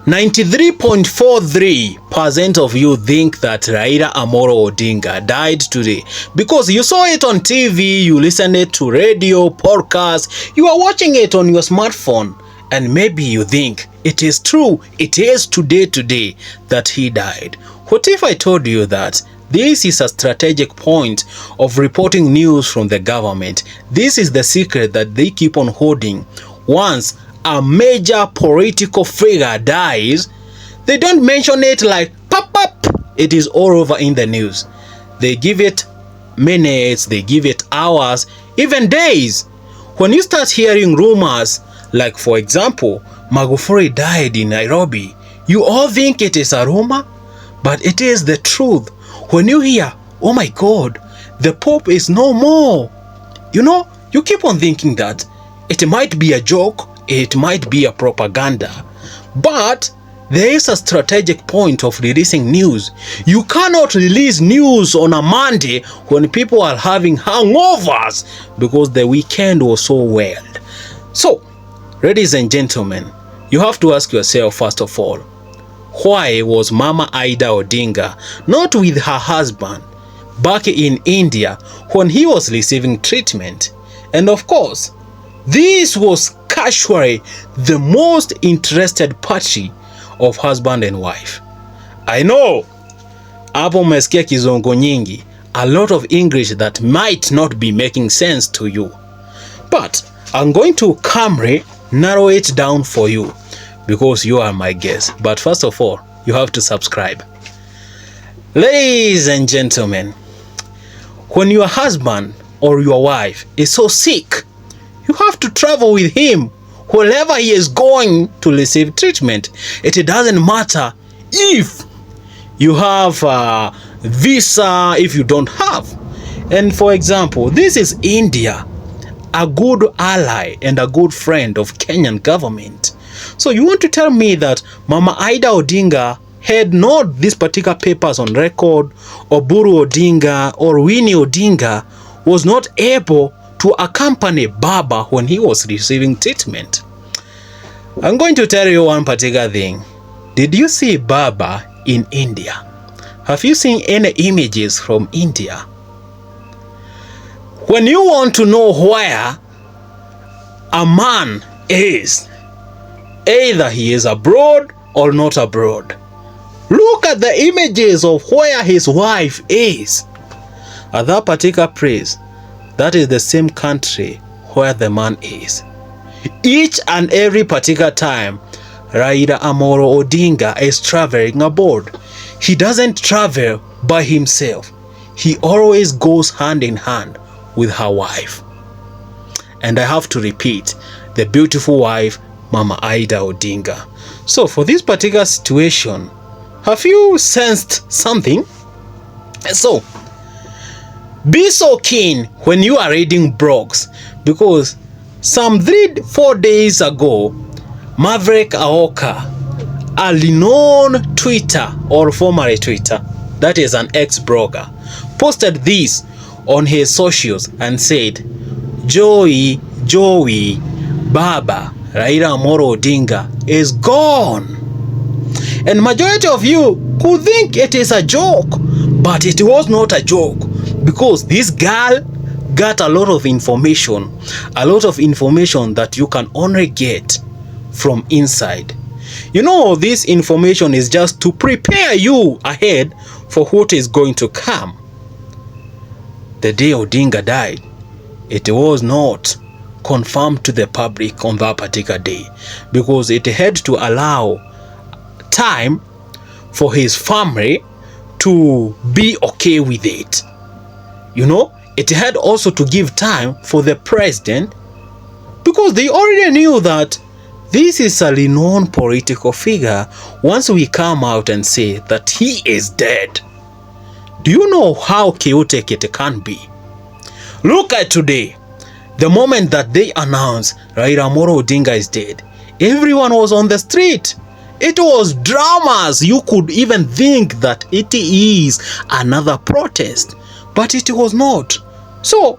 93.43% of you think that Raila Odinga died today because you saw it on TV, you listened it to radio, podcast, you are watching it on your smartphone, and maybe you think it is true, it is today that he died. What if I told you that this is a strategic point of reporting news from the government? This is the secret that they keep on holding. Once a major political figure dies, they don't mention it like pop. It is all over in the news. They give it minutes, they give it hours, even days. When you start hearing rumors, like for example, Magufuli died in Nairobi, you all think it is a rumor, but it is the truth. When you hear, oh my God, the Pope is no more, you keep on thinking that it might be a joke, it might be a propaganda, but there is a strategic point of releasing news. You cannot release news on a Monday when people are having hangovers because the weekend was so wild. So, ladies and gentlemen, you have to ask yourself first of all, why was Mama Raila Odinga not with her husband back in India when he was receiving treatment? And of course, this was casually the most interested party of husband and wife. I know, hapo umesikia kizungu nyingi, a lot of English that might not be making sense to you. But I'm going to calmly narrow it down for you because you are my guest. But first of all, you have to subscribe. Ladies and gentlemen, when your husband or your wife is so sick, you have to travel with him wherever he is going to receive treatment. It doesn't matter if you have a visa, if you don't have. And for example, this is India, a good ally and a good friend of Kenyan government. So you want to tell me that Mama Raila Odinga had not these particular papers on record, or Buru Odinga or Winnie Odinga was not able to accompany Baba when he was receiving treatment? I'm going to tell you one particular thing. Did you see Baba in India? Have you seen any images from India? When you want to know where a man is, either he is abroad or not abroad, look at the images of where his wife is. At that particular place, that is the same country where the man is. Each and every particular time Raila Odinga is traveling abroad, he doesn't travel by himself. He always goes hand in hand with her wife. And I have to repeat, the beautiful wife, Mama Raila Odinga. So for this particular situation, have you sensed something? So, be so keen when you are reading blogs, because some 3-4 days ago, Maverick Aoka, a renowned Twitter or formerly Twitter, that is an ex-blogger, posted this on his socials and said, Joey, Baba, Raila Odinga is gone. And majority of you could think it is a joke, but it was not a joke, because this girl got a lot of information that you can only get from inside. This information is just to prepare you ahead for what is going to come. The day Odinga died, it was not confirmed to the public on that particular day, because it had to allow time for his family to be okay with it. It had also to give time for the president, because they already knew that this is a renowned political figure. Once we come out and say that he is dead, do you know how chaotic it can be? Look at today. The moment that they announced Raila Odinga is dead, everyone was on the street. It was dramas. You could even think that it is another protest, but it was not. So,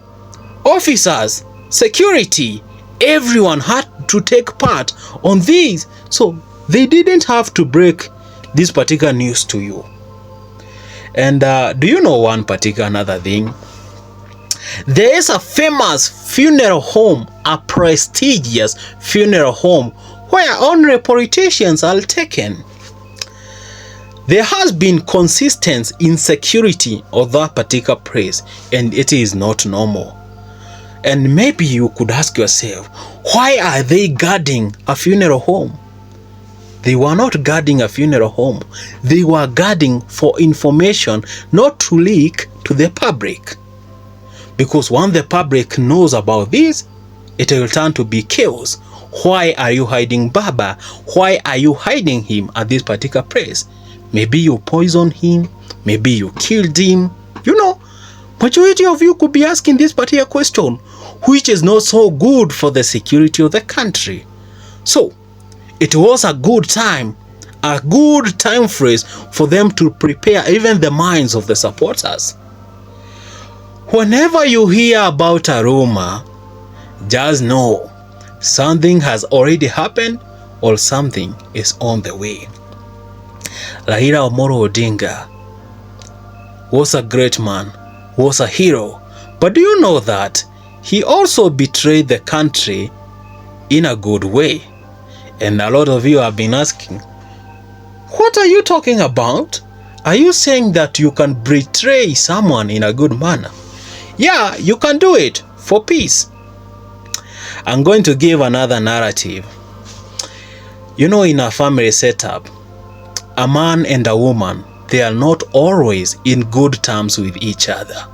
officers, security, everyone had to take part on this. So, They didn't have to break this particular news to you. And do you know one particular another thing? There is a famous funeral home, a prestigious funeral home, where honorary politicians are taken. There has been consistent insecurity of that particular place, and it is not normal. And maybe you could ask yourself, why are they guarding a funeral home? They were not guarding a funeral home. They were guarding for information not to leak to the public. Because when the public knows about this, it will turn to be chaos. Why are you hiding Baba? Why are you hiding him at this particular place? Maybe you poisoned him. Maybe you killed him. You know, majority of you could be asking this particular question, which is not so good for the security of the country. So, it was a good time phrase for them to prepare even the minds of the supporters. Whenever you hear about a rumor, just know something has already happened or something is on the way. Raila Odinga was a great man, was a hero, but do you know that he also betrayed the country in a good way? And a lot of you have been asking, what are you talking about? Are you saying that you can betray someone in a good manner? Yeah, you can do it for peace. I'm going to give another narrative. You know, in a family setup, a man and a woman, they are not always in good terms with each other.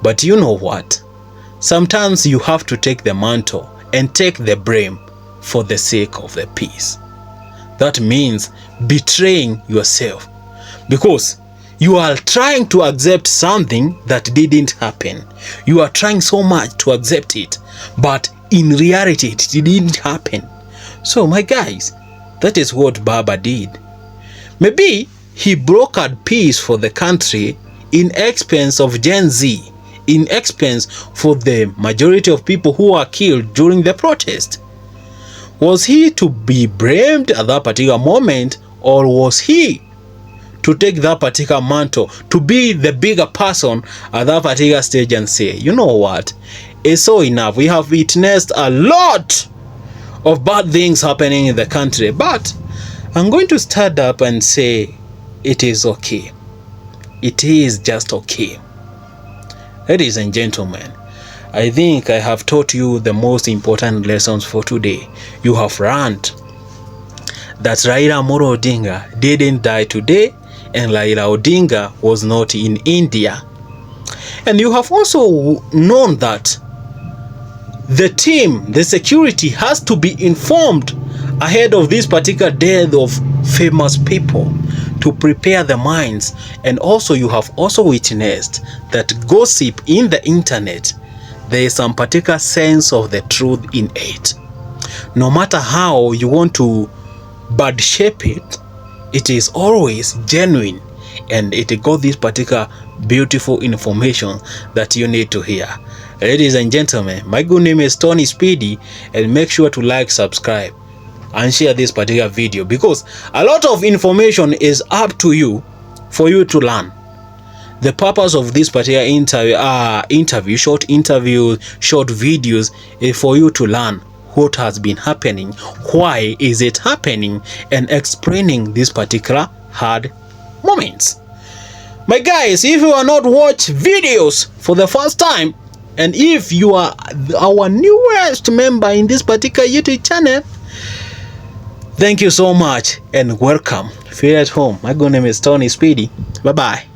But you know what? Sometimes you have to take the mantle and take the blame for the sake of the peace. That means betraying yourself, because you are trying to accept something that didn't happen. You are trying so much to accept it, but in reality it didn't happen. So my guys, that is what Baba did. Maybe he brokered peace for the country in expense of Gen Z, in expense for the majority of people who were killed during the protest. Was he to be blamed at that particular moment, or was he to take that particular mantle, to be the bigger person at that particular stage and say, you know what, it's so enough. We have witnessed a lot of bad things happening in the country, but I'm going to stand up and say it is okay. It is just okay. Ladies and gentlemen, I think I have taught you the most important lessons for today. You have learned that Raila Odinga didn't die today, and Raila Odinga was not in India. And you have also known that the team, the security, has to be informed ahead of this particular death of famous people to prepare the minds. And also you have also witnessed that gossip in the internet, there is some particular sense of the truth in it. No matter how you want to bad shape it, it is always genuine, and it got this particular beautiful information that you need to hear. Ladies and gentlemen, my good name is Tony Speedy, and make sure to like, subscribe, and share this particular video, because a lot of information is up to you for you to learn. The purpose of this particular short interviews, short videos, is for you to learn what has been happening, why is it happening, and explaining these particular hard moments. My guys, if you are not watch videos for the first time, and if you are our newest member in this particular YouTube channel, thank you so much and welcome. Feel at home. My good name is Tony Speedy. Bye bye.